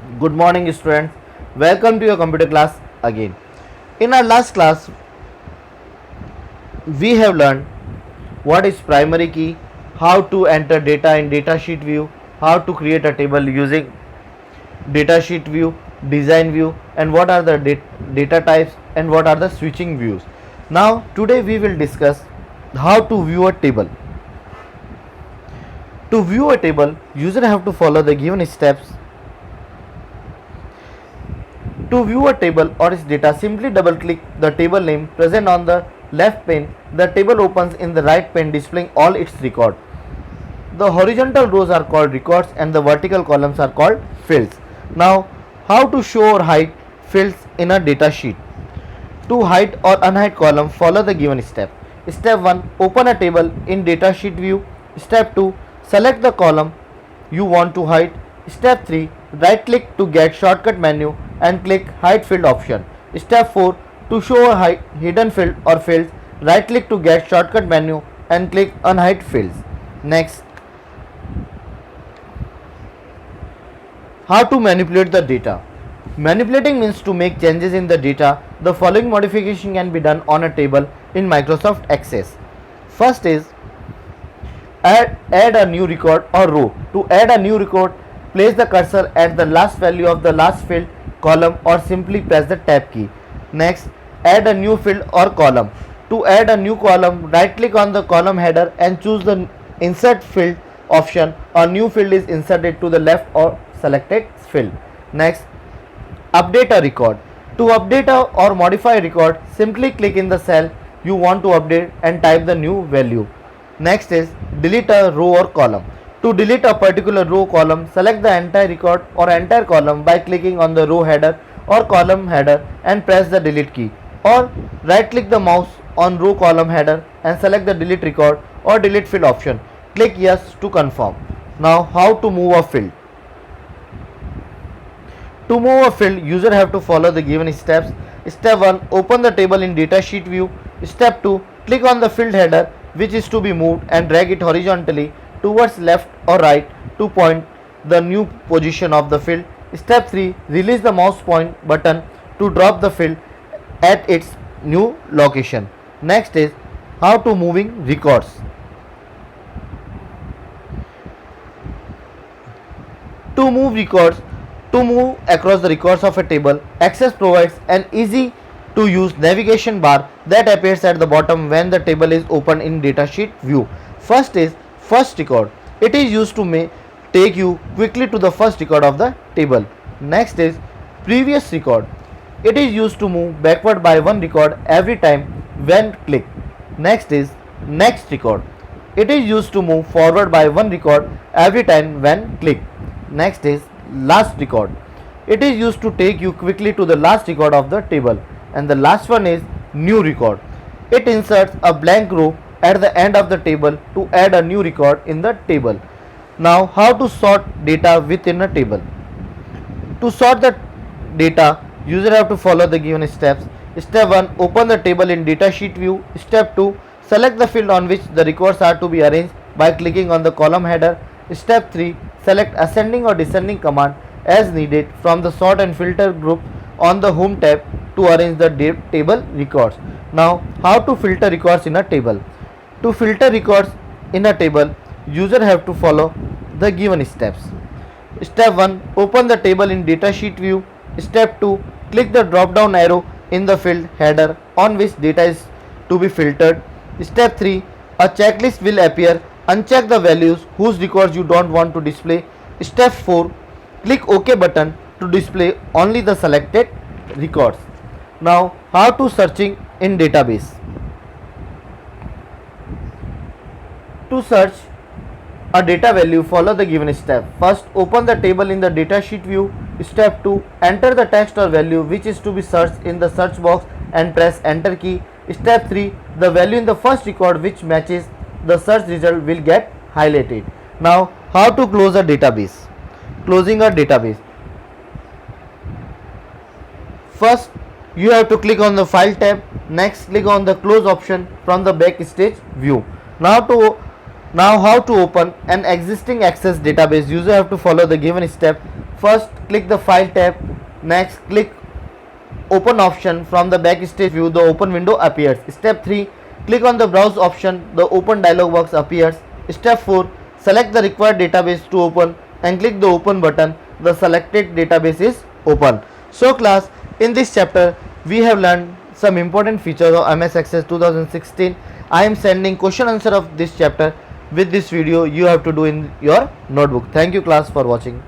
Good morning, students. Welcome to your computer class again. In our last class, we have learned what is primary key, how to enter data in datasheet view, how to create a table using datasheet view, design view, and what are the data types and what are the switching views. Now, today we will discuss how to view a table. To view a table, user have to follow the given steps. To view a table or its data, simply double click the table name present on the left pane. The table opens in the right pane displaying all its records. The horizontal rows are called records and the vertical columns are called fields. Now, how to show or hide fields in a data sheet? To hide or unhide column, follow the given step. Step 1. Open a table in datasheet view. Step 2. Select the column you want to hide. Step 3. Right click to get shortcut menu and click hide field option. Step 4. To show a hidden field or fields, right click to get shortcut menu and click unhide fields. Next, how to manipulate the data. Manipulating means to make changes in the data. The following modification can be done on a table in Microsoft Access. First is add a new record or row. To add a new record, place the cursor at the last value of the last field, column, or simply press the tab key. Next, add a new field or column. To add a new column, right click on the column header and choose the insert field option. A new field is inserted to the left or selected field. Next, update a record. To update or modify a record, simply click in the cell you want to update and type the new value. Next is delete a row or column. To delete a particular row column, select the entire record or entire column by clicking on the row header or column header and press the delete key, or right click the mouse on row column header and select the delete record or delete field option. Click yes to confirm. Now, how to move a field. To move a field, user have to follow the given steps. Step 1. Open the table in datasheet view. Step 2. Click on the field header which is to be moved and drag it horizontally towards left or right to point the new position of the field. Step 3. Release the mouse point button to drop the field at its new location. Next is how to moving records. To move records, to move across the records of a table, Access provides an easy to use navigation bar that appears at the bottom when the table is opened in datasheet view. First is first record. It is used to take you quickly to the first record of the table. Next is previous record. It is used to move backward by one record every time when clicked. Next is next record. It is used to move forward by one record every time when clicked. Next is last record. It is used to take you quickly to the last record of the table. And the last one is new record. It inserts a blank row at the end of the table to add a new record in the table. Now, how to sort data within a table. To sort the data, user have to follow the given steps. Step 1. Open the table in datasheet view. Step 2. Select the field on which the records are to be arranged by clicking on the column header. Step 3. Select ascending or descending command as needed from the sort and filter group on the home tab to arrange the table records. Now, how to filter records in a table. To filter records in a table, user have to follow the given steps. Step 1. Open the table in datasheet view. Step 2. Click the drop down arrow in the field header on which data is to be filtered. Step 3. A checklist will appear. Uncheck the values whose records you don't want to display. Step 4. Click OK button to display only the selected records. Now, how to searching in database. To search a data value, follow the given step. First, open the table in the datasheet view. Step 2. Enter the text or value which is to be searched in the search box and press enter key. Step 3. The value in the first record which matches the search result will get highlighted. Now, how to close a database. Closing a database. First, you have to click on the file tab. Next, click on the close option from the backstage view. Now how to open an existing Access database. User have to follow the given step. First, click the File tab. Next, click Open option. From the backstage view, the open window appears. Step 3, click on the Browse option. The open dialog box appears. Step 4, select the required database to open and click the Open button. The selected database is open. So class, in this chapter, we have learned some important features of MS Access 2016. I am sending question answer of this chapter with this video. You have to do in your notebook. Thank you class for watching.